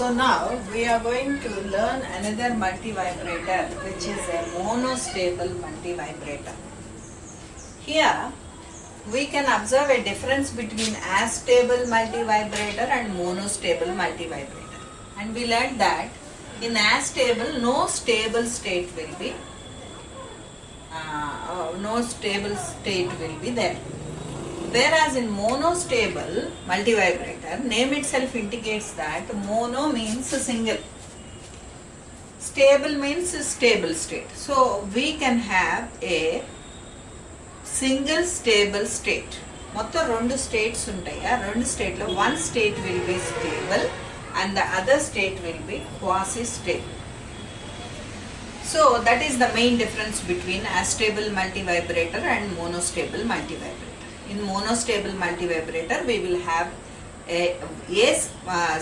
So now we are going to learn another multivibrator, which is a monostable multivibrator. Here we can observe a difference between astable multivibrator and monostable multivibrator. And we learned that in astable no stable state will be there. Whereas in monostable multivibrator, name itself indicates that mono means single, stable means stable state. So we can have a single stable state. మొత్తం రెండు states ఉంటాయి. ఆ రెండు స్టేట్లో one state will be stable and the other state will be quasi stable. So that is the main difference between astable multivibrator and monostable multivibrator. In monostable multivibrator we will have a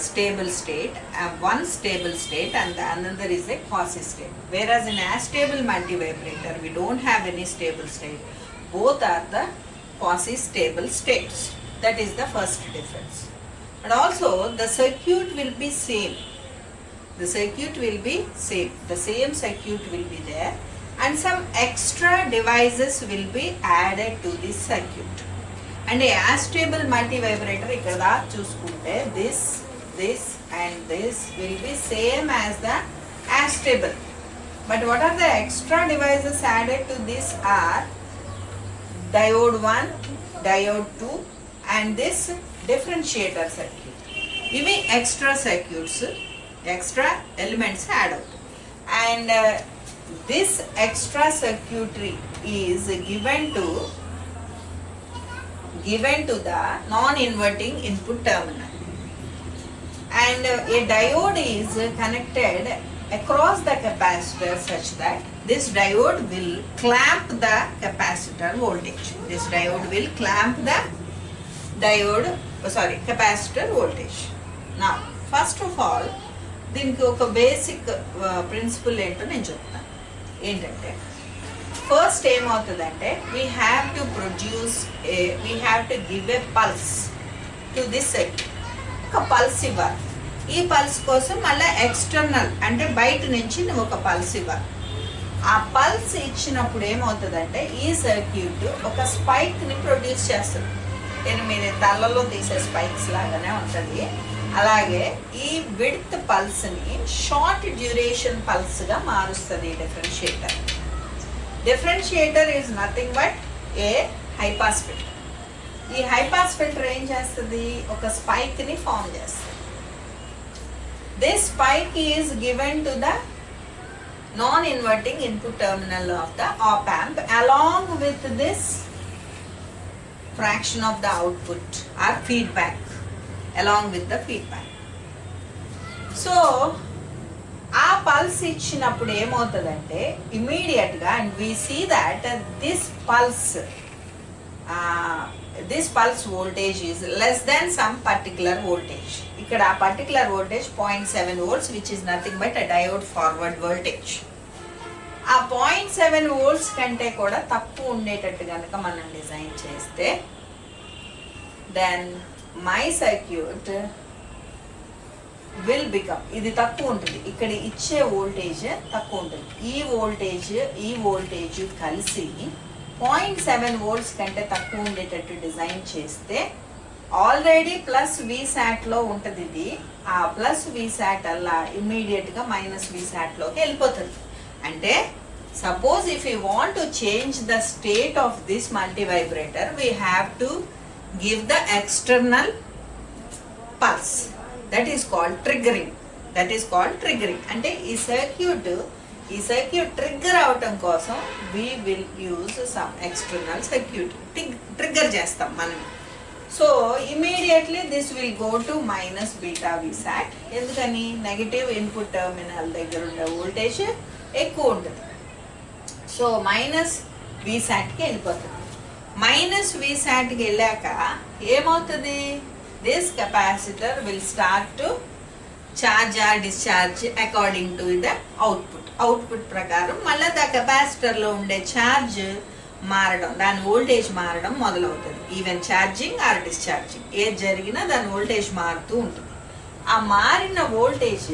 stable state, one stable state, and the another is a quasi stable. Whereas in astable multivibrator we don't have any stable state. Both are the quasi stable states. That is the first difference. And also the circuit will be same. The circuit will be same. The same circuit will be there, and some extra devices will be added to this circuit. And a astable multivibrator, ikkada chusukunte this and this will be same as the astable. But what are the extra devices added to this are diode 1, diode 2 and this differentiator circuit. Ivi extra circuits, extra elements add out. And this extra circuitry is given to the non-inverting input terminal, and a diode is connected across the capacitor such that this diode will clamp the capacitor voltage. This diode will clamp the capacitor voltage. Now first of all దీనికి ఒక basic principle ఏంటో నేను చెప్తాను. ఏంటంటే first ఏమవుతుందంటే we have to give a pulse to this circuit. ఒక pulse ఇవ్వాలి. ఈ పల్స్ కోసం మళ్ళీ ఎక్స్టర్నల్ అంటే బయట నుంచి నువ్వు ఒక పల్స్ ఇవ్వాలి. ఆ పల్స్ ఇచ్చినప్పుడు ఏమవుతుందంటే ఈ సర్క్యూట్ ఒక స్పైక్ని ప్రొడ్యూస్ చేస్తుంది. నేను మీరు తలలో తీసే స్పైక్స్ లాగానే ఉంటుంది. అలాగే ఈ విడ్త్ పల్స్ని షార్ట్ డ్యూరేషన్ పల్స్గా మారుస్తుంది differentiator. Differentiator is nothing but A high pass filter. ఈ హైపాస్ ఫిల్టర్ ఏం చేస్తుంది? ఒక స్పైక్ని ఫామ్ చేస్తుంది. This spike is given to the non-inverting input terminal of the op-amp along with this fraction of the output or feedback, along with the feedback. So ఆ pulse ఇచ్చినప్పుడు ఏమవుతుందంటే ఇమీడియట్గా and we see that this pulse voltage is less than some particular voltage. ఇక్కడ ఆ particular voltage 0.7 volts which is nothing but a diode forward voltage. ఆ 0.7 volts కంటే కూడా తక్కువ ఉండేటట్టు కనుక మనం డిజైన్ చేస్తే then my circuit will become, ఇది తక్కువ ఉంటుంది, ఇక్కడ ఇచ్చే వోల్టేజ్ తక్కువ ఉంటుంది. ఈ వోల్టేజ్ కలిసి 0.7 volts కంటే తక్కువ ఉండేటట్టు డిజైన్ చేస్తే ఆల్రెడీ ప్లస్ వీసాట్లో ఉంటుంది. ఇది ఆ ప్లస్ వీసాట్ అలా ఇమ్మీడియట్గా మైనస్ వీసాట్లోకి వెళ్ళిపోతుంది. అంటే suppose if you want to change the state of this multivibrator we have to give the external pulse. That is called triggering. అంటే ఈ సర్క్యూట్ ట్రిగ్గర్ అవటం కోసం we will use some external circuit trigger చేస్తాం మనం. So immediately this will go to minus beta Vsat. ఎందుకని? Negative input terminal దగ్గర ఉండే voltage ఎక్కువ ఉంటుంది. సో మైనస్ వీసాట్కి వెళ్ళిపోతుంది. మైనస్ వీసాట్కి వెళ్ళాక ఏమవుతుంది? This capacitor will start to charge or discharge according to the output ప్రకారం మళ్ళీ ద కెపాసిటర్లో ఉండే ఛార్జ్ మారడం, దాని వోల్టేజ్ మారడం మొదలవుతుంది. ఈవెన్ ఛార్జింగ్ ఆర్ డిశ్చార్జింగ్ ఏది జరిగినా దాని వోల్టేజ్ మారుతూ ఉంటుంది. ఆ మారిన వోల్టేజ్,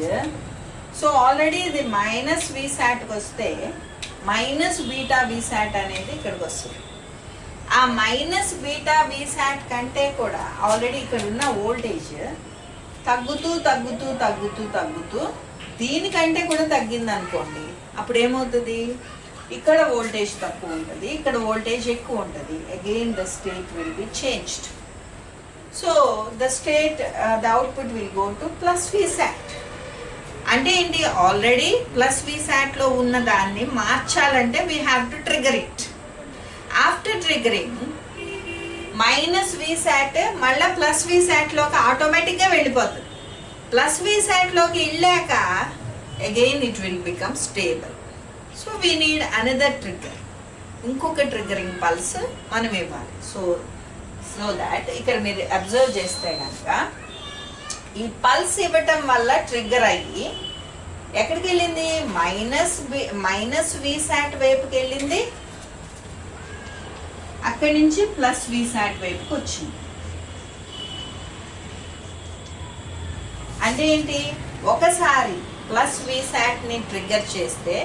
సో ఆల్రెడీ ఇది మైనస్ విసాట్కి వస్తే మైనస్ బీటా విసాట్ అనేది ఇక్కడికి వస్తుంది. ఆ మైనస్ బీటా విసాట్ కంటే కూడా ఆల్రెడీ ఇక్కడ ఉన్న వోల్టేజ్ తగ్గుతూ తగ్గుతూ తగ్గుతూ తగ్గుతూ దీనికంటే కూడా తగ్గింది అనుకోండి, అప్పుడు ఏమవుతుంది, ఇక్కడ వోల్టేజ్ తక్కువ ఉంటుంది, ఇక్కడ వోల్టేజ్ ఎక్కువ ఉంటుంది. Again the state will be changed. So the state the output will go to plus Vsat. అంటే ఏంటి, ఆల్రెడీ ప్లస్ విసాట్లో ఉన్న దాన్ని మార్చాలంటే we have to trigger it. After triggering minus Vsat మళ్ళీ ప్లస్ విసాట్లోకి ఆటోమేటిక్గా వెళ్ళిపోతుంది. ప్లస్ విసాట్లోకి వెళ్ళాక again it will become stable. So we need another trigger, ఇంకొక ట్రిగ్గరింగ్ పల్స్ మనం ఇవ్వాలి. సో దాట్ ఇక్కడ మీరు అబ్జర్వ్ చేస్తే కనుక ఈ పల్స్ ఇవ్వటం వల్ల ట్రిగ్గర్ అయ్యి ఎక్కడికి వెళ్ళింది, మైనస్ విసాట్ వైపుకి వెళ్ళింది, అక్కడి నుంచి ప్లస్ విసాట్ వైపుకి వచ్చింది. అంటే ఏంటి, ఒకసారి ప్లస్ విసాట్ని ట్రిగ్గర్ చేస్తే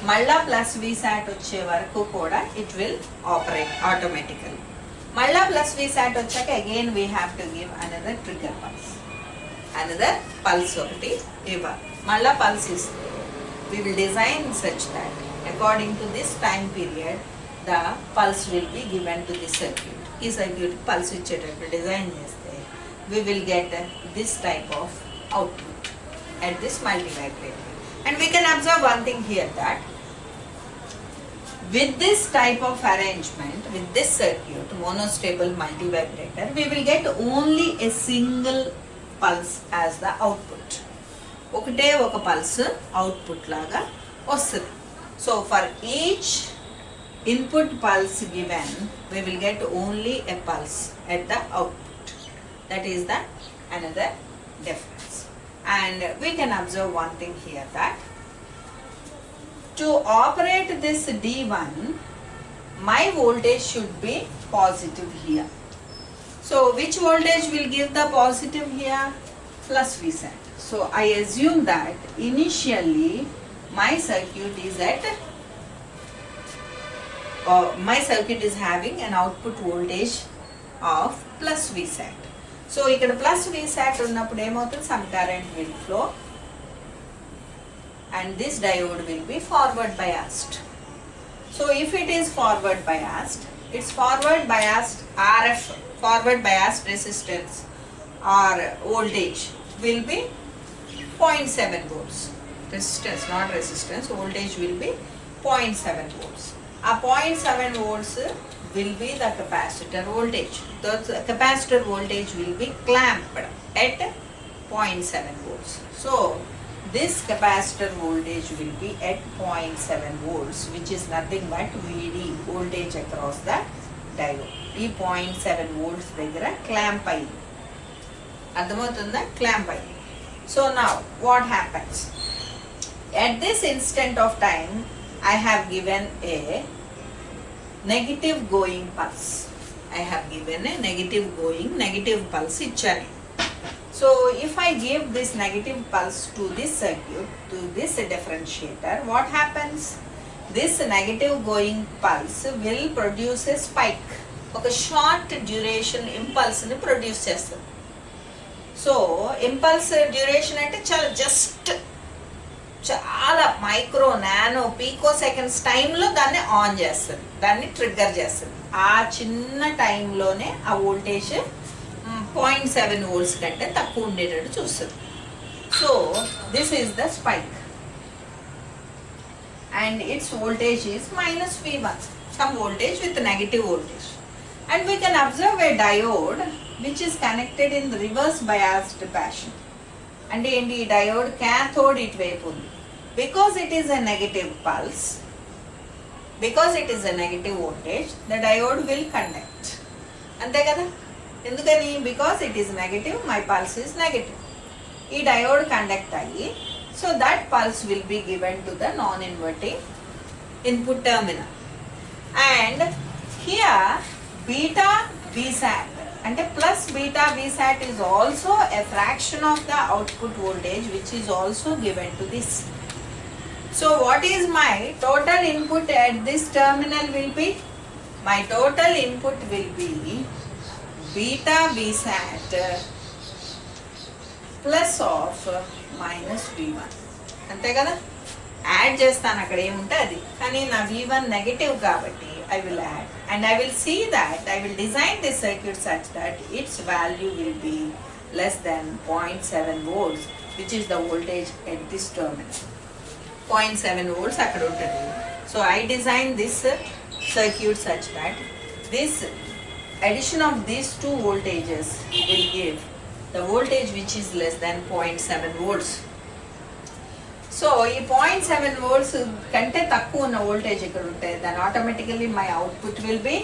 మళ్ళా ప్లస్ విసాట్ వచ్చే వరకు కూడా ఇట్ విల్ ఆపరేట్ ఆటోమేటికల్. మళ్ళా ప్లస్ విసాట్ వచ్చాక again we have to give another trigger pulse, another pulse ఒకటి ఇవ్వాలి. మళ్ళా పల్స్ ఇస్తే we will design such that according to this time period the pulse will be given to this circuit. ఈ circuit pulse ఇచ్చేటప్పుడు design చేస్తే we will get this type of output at this multivibrator. And we can observe one thing here, that with this type of arrangement, with this circuit, monostable multivibrator, we will get only a single pulse as the output. ఒకటే ఒక pulse output లాగా వస్తుంది. So for each input pulse given, we will get only a pulse at the output. That is the another difference. And we can observe one thing here, that to operate this D1, my voltage should be positive here. So which voltage will give the positive here? Plus Vsat. So I assume that initially my circuit is having an output voltage of plus Vsat. So ఇక్కడ plus Vsat ఉన్నప్పుడు ఏమవుతుంది, some current will flow and this diode will be forward biased. So if it is forward biased, it's forward biased RF, forward biased resistance or voltage will be 0.7 volts. Resistance, not resistance, voltage will be 0.7 volts. A 0.7 volts will be the capacitor voltage. The capacitor voltage will be clamped at 0.7 volts. So this capacitor voltage will be at 0.7 volts, which is nothing but VD, voltage across the diode. ఈ 0.7 volts దగ్గర clamp అయ్యింది. అర్థమవుతుందా, clamp అయ్యింది. So now what happens? At this instant of time, I have given a negative going pulse. I have given a negative pulse ఇచ్చాను. So if I give this negative pulse to this circuit, to this differentiator, what happens? This negative going pulse will produce a spike. ఒక short duration impulse ని produce చేస్తుంది. So impulse duration అంటే చాలా micro nano పీకో seconds టైంలో దాన్ని on చేస్తుంది, దాన్ని trigger చేస్తుంది. ఆ చిన్న టైంలోనే ఆ వోల్టేజ్ 0.7 volts కంటే తక్కువ ఉండేటట్టు చూస్తుంది. So this is the spike and it's voltage is -V1, some voltage with negative voltage. And we can observe a diode which is connected in reverse biased fashion. And ఏంటి, ఈ diode cathode ఇటువైపు ఉంది. Because it is a negative pulse, because it is a negative voltage, the diode will conduct. అంతే కదా, ఎందుకని, because it is negative, my pulse is negative. ఈ diode conduct అయ్యి, so that pulse will be given to the non-inverting input terminal. And here beta Vsat అంటే plus beta Vsat is also a fraction of the output voltage which is also given to this. So what is my total input at this terminal will be? My total input will be beta Vsat plus of minus V1. అంతే కదా, add చేస్తాను అక్కడ ఏముంటే అది, కానీ నా V1 negative కాబట్టి I will add and I will see that I will design this circuit such that its value will be less than 0.7 volts which is the voltage at this terminal. 0.7 volts అక్కడ ఉంటుంది. So I designed this circuit such that this addition of these two voltages will give the voltage which is less than 0.7 volts. So ఈ 0.7 volts కంటే తక్కువ ఉన్న voltage ఇక్కడ ఉంటాయి, దాని automatically my output will be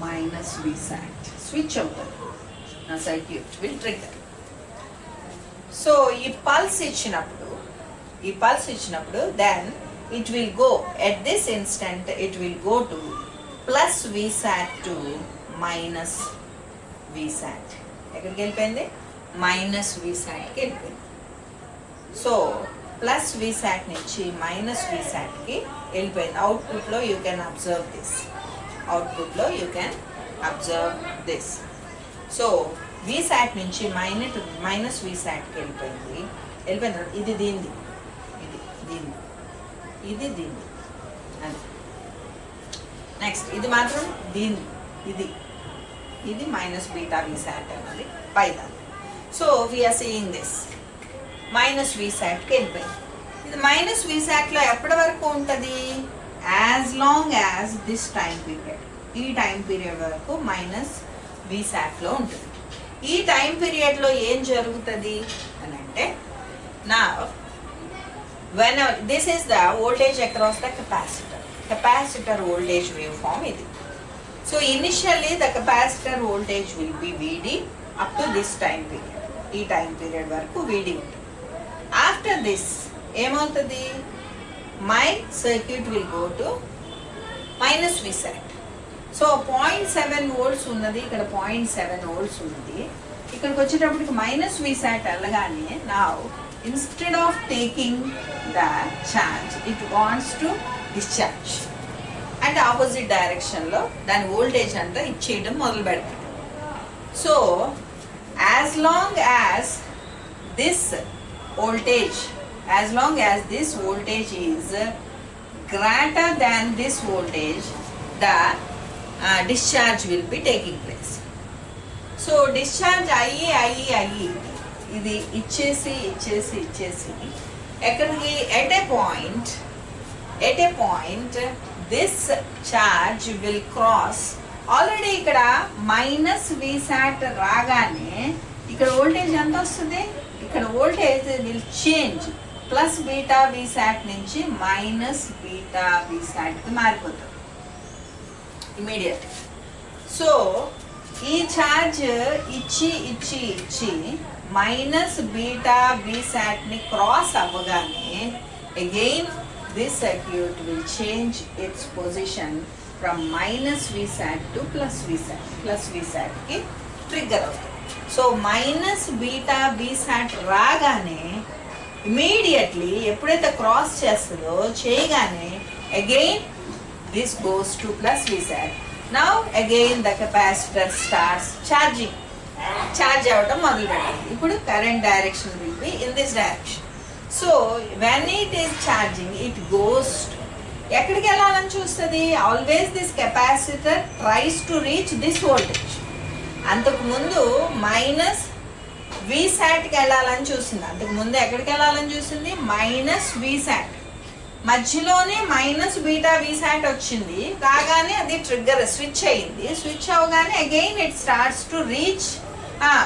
minus Vsat. Switch అవుతుంది, నా circuit will trigger. So ఈ పల్స్ ఇచ్చినప్పుడు then it will go at this instant it will go to plus Vsat to minus Vsat. ఎక్కడికి వెళ్ళిపోయింది? మైనస్ Vsatకి వెళ్ళిపోయింది. సో ప్లస్ Vsat నుంచి minus Vsatకి వెళ్ళిపోయింది. అవుట్పుట్లో you can observe this. So Vsat నుంచి మైనస్ Vsatకి వెళ్ళిపోయింది. ఇది దీనిది, ఇది దీన్ని, అది నెక్స్ట్ ఇది మాత్రం దీన్ని, ఇది మైనస్ బీటా Vsat అన్నది పైదాన్ని. So we're seeing this minus Vsatకి వెళ్ళిపోయింది. ఇది మైనస్ Vsatలో ఎప్పటి వరకు ఉంటుంది? As long as this time period, ఈ టైం పీరియడ్ వరకు మైనస్ Vsatలో ఉంటుంది. ఈ టైం పీరియడ్లో ఏం జరుగుతుంది అని అంటే, నా when this is the voltage across the capacitor voltage wave form ఇది. So initially the capacitor voltage will be VD up to this time period, ఈ టైం పీరియడ్ వరకు VD ఉంటుంది. ఆఫ్టర్ దిస్ ఏమవుతుంది? My circuit will go to minus Vsat. So 0.7 volts ఉన్నది, ఇక్కడ 0.7 volts ఉన్నది. ఇక్కడికి వచ్చేటప్పటికి మైనస్ Vsat వెళ్ళగానే నా instead of taking the charge it wants to discharge అంటే ఆపోజిట్ డైరెక్షన్లో దాని వోల్టేజ్ అంతా ఇచ్చేయడం మొదలు పెడతాడు. So as long as this voltage, as long as this voltage is greater than this voltage, the discharge will be taking place. So discharge అయ్యి ఇది ఇచ్చేసి ఎక్కడికి at a point this charge will cross. Already ఇక్కడ minus Vsat రాగానే ఇక్కడ voltage ఎంత వస్తుంది? ఇక్కడ voltage will change, plus beta Vsat నుంచి మైనస్ బీటా Vsatకి మారిపోతుంది ఇమీడియట్. సో ఈ ఛార్జ్ ఇచ్చి మైనస్ బీటా Vsatని క్రాస్ అవ్వగానే again this circuit will change its position from minus Vsat to plus Vsatకి ట్రిగ్గర్ అవుతుంది. సో మైనస్ బీటా Vsat రాగానే ఇమీడియట్లీ ఎప్పుడైతే క్రాస్ చేస్తుందో చేయగానే again this goes to plus Vsat. Now again the capacitor starts charge అవ్వడం మొదలు పెట్టింది. ఇప్పుడు current direction will be in this direction. So when it is charging it goes ఎక్కడికి వెళ్ళాలని చూస్తుంది? Always this capacitor tries to reach this voltage. అంతకుముందు minus Vsatకి వెళ్ళాలని చూసింది, అంతకుముందు ఎక్కడికి వెళ్ళాలని చూసింది? Minus Vsat. మధ్యలోనే మైనస్ బీటా Vsat వచ్చింది, రాగానే అది ట్రిగ్గర్ స్విచ్ అయ్యింది. స్విచ్ అవగానే again it starts to reach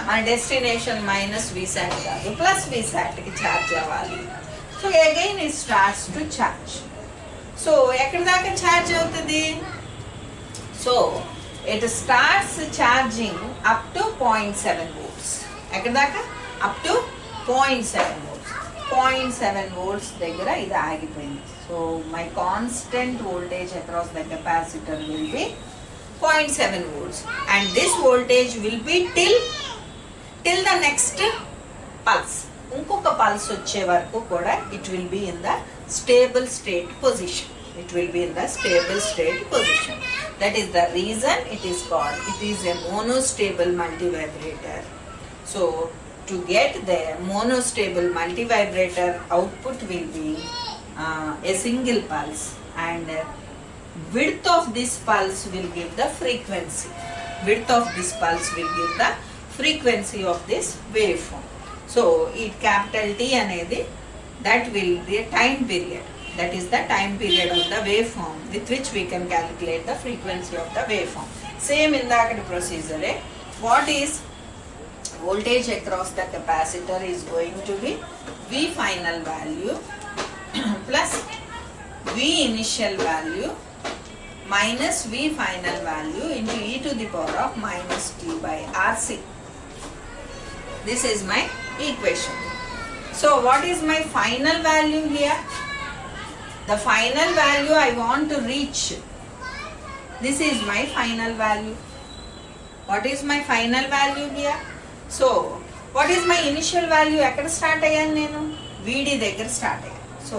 మన డెస్టినేషన్ మైనస్ Vsat కాదు ప్లస్ Vsatకి ఛార్జ్ అవ్వాలి. So again it starts to charge. So ఎక్కడి దాకా ఛార్జ్ అవుతుంది? So it starts charging up to 0.7 volts. ఎక్కడి దాకా? Up to 0.7 volts. 0.7 volts దగ్గర ఇది ఆగిపోయింది. So my constant voltage across the capacitor will be 0.7 volts, and this voltage will be till the next pulse. ఇంకొక pulse వచ్చే వరకు కూడా it will be in the stable state position. It will be in the stable state position. That is the reason it is called, it is a monostable multivibrator. So to get the monostable multivibrator, output will be a single pulse, and width of this pulse will give the frequency. Width of this pulse will give the frequency of this waveform. So it capital T anedi, that will be a time period. That is the time period of the waveform with which we can calculate the frequency of the waveform. Same in the procedure. What is voltage across the capacitor is going to be V final value plus V initial value minus V final value into e to the power of minus t by RC. This is my equation. So what is my final value here? The final value I want to reach. This is my final value. What is my final value here? So what is my initial value? Ekkada start ayyanu nenu VD దగ్గర start ayyanu. So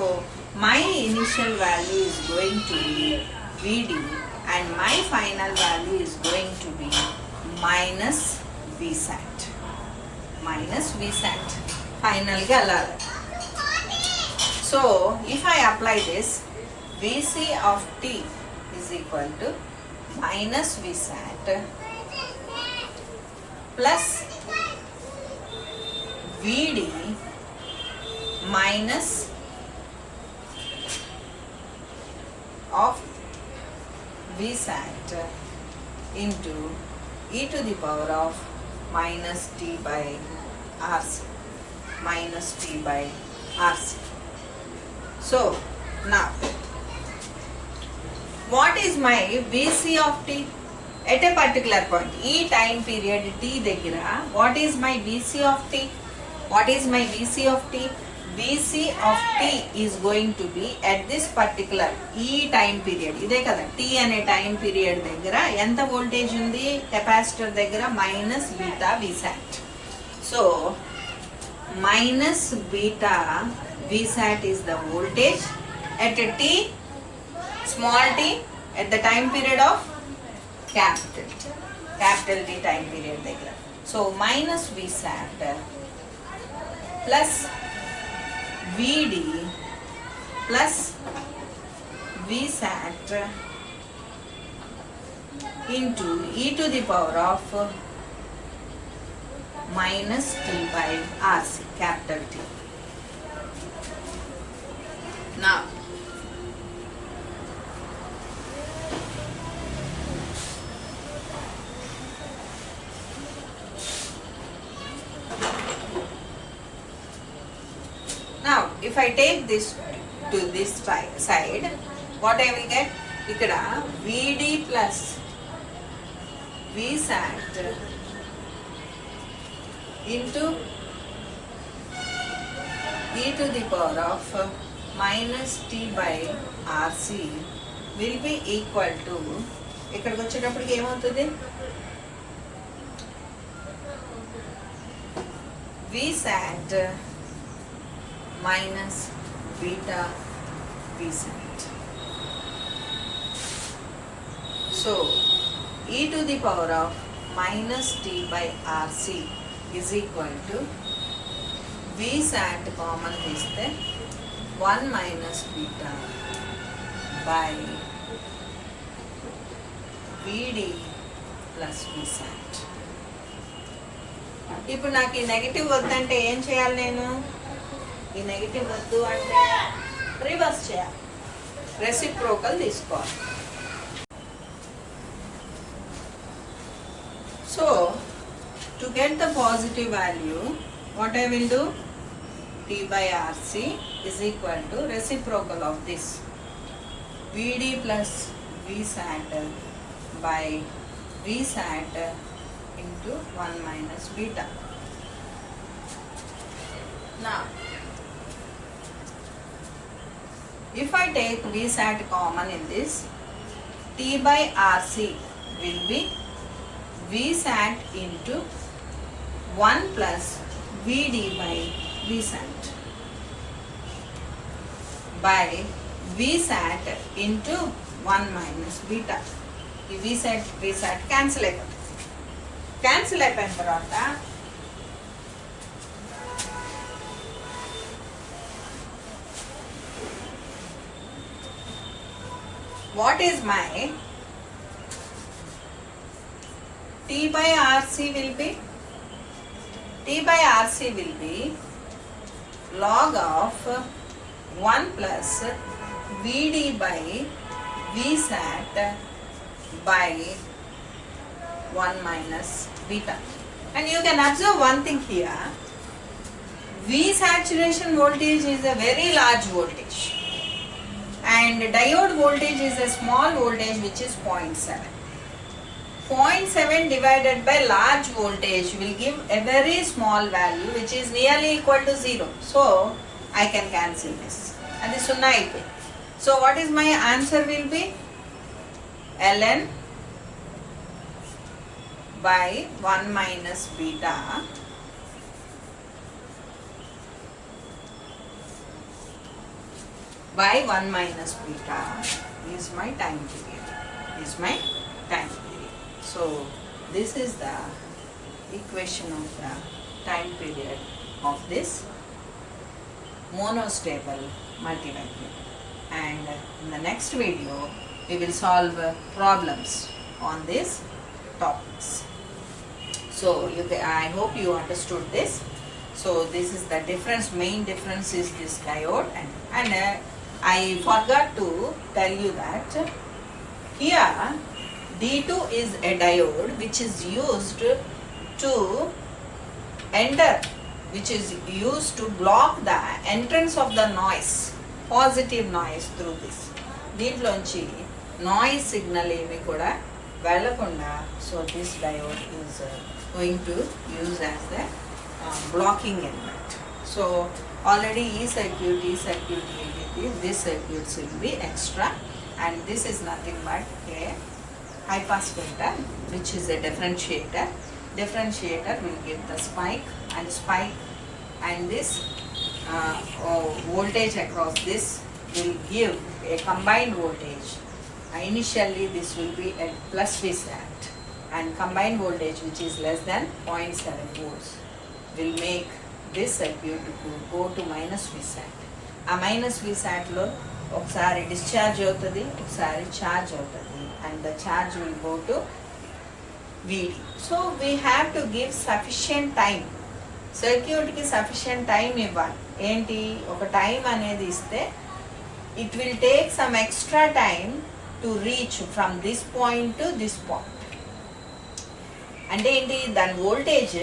my initial value is going to be VD, and my final value is going to be minus Vsat. Minus Vsat. Final ga alala. So if I apply this, Vc of t is equal to minus Vsat plus Vd minus of Vsat into e to the power of minus t by Rc. Minus t by Rc. So now what is my Vc of t at a particular point? E time period t దగ్గర what is my Vc of t? What is my Vc of t? Vc of t is going to be at this particular e time period. ఇదే కదా t అనే time period దగ్గర ఎంత voltage ఉంది capacitor దగ్గర? Minus beta Vsat. So minus beta Vsat is the voltage at a t, small t, at the time period of capital T time period దగ్గర. So minus Vsat plus Vd plus Vsat into e to the power of minus t by Rc, capital T. Now if I take this to this side, what I will get? Ikkada Vd plus Vsat into e to the power of minus t by Rc will be equal to, ఇక్కడికి వచ్చేటప్పటికి ఏమవుతుంది? Vsat minus beta Vsat. So e to the power of minus t by Rc is equal to Vsat common తీస్తే 1 minus beta by Vd plus Vsat. ఇప్పుడు నాకు ఈ negative వద్దంటే ఏం చేయాలి? నేను ఈ నెగటివ్ వద్దు అంటే రివర్స్ చేయాలి, రెసిప్రోకల్ తీసుకోవాలి. So to get the positive value, what I will do? t by Rc is equal to reciprocal of this Vd plus Vsat by Vsat into 1 minus beta. Now if I take Vsat common in this, t by Rc will be Vsat into 1 plus Vd by Vsat by Vsat into 1 minus beta. ఈ Vsat cancel అయిపోతుంది. Cancel అయిపోయిన తర్వాత what is my T by RC will be? T by RC will be log of 1 plus Vd by Vsat by 1 minus beta. And you can observe one thing here. V saturation voltage is a very large voltage and diode voltage is a small voltage which is 0.7. 0.7 divided by large voltage will give a very small value which is nearly equal to 0. So I can cancel this. And this is sunna. So what is my answer will be? Ln by 1 minus beta by 1 minus beta is my time period. So this is the equation of the time period of this monostable multivacuum. And in the next video we will solve problems on these topics. So I hope you understood this. So this is the difference, main difference is this diode, and I forgot to tell you that here D2 is a diode which is used to block the entrance of the noise, positive noise through this. దీంట్లోంచి noise signal ఏమి కూడా వెళ్ళకుండా, so this diode is going to use as the blocking element. So already this circuits will be extra, and this is nothing but a high pass filter which is a differentiator. Differentiator will give the spike, and this voltage across this will give a combined voltage. Initially this will be at plus Vsat, and combined voltage which is less than 0.7 volts will make this circuit to go to minus Vsat. A minus Vsat lo ఒకసారి discharge అవుతుంది, ఒకసారి charge అవుతుంది, and the charge will go to Vd. So we have to give sufficient time. Circuit ki sufficient time ఇవ్వాలి. ఏంటి, ఒక time అనేది ఇస్తే it will take some extra time to reach from this point to this point. అంటే ఏంటి, దాని voltage,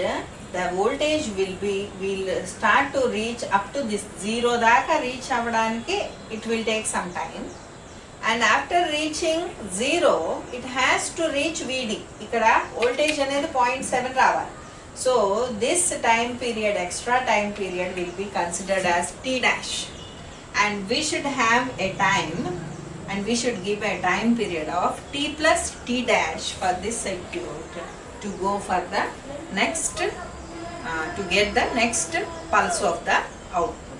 the voltage will start to reach up to this 0 దాకా reach అవ్వడానికి it will take some time, and after reaching 0 it has to reach Vd. ఇక్కడ voltage అనేది 0.7 రావాలి. So this time period, extra time period will be considered as T dash, and we should have a time, and we should give a time period of T plus T dash for this circuit to go for the next to get the next pulse of the output.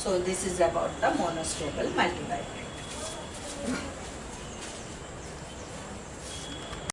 So this is about the monostable multivacuum.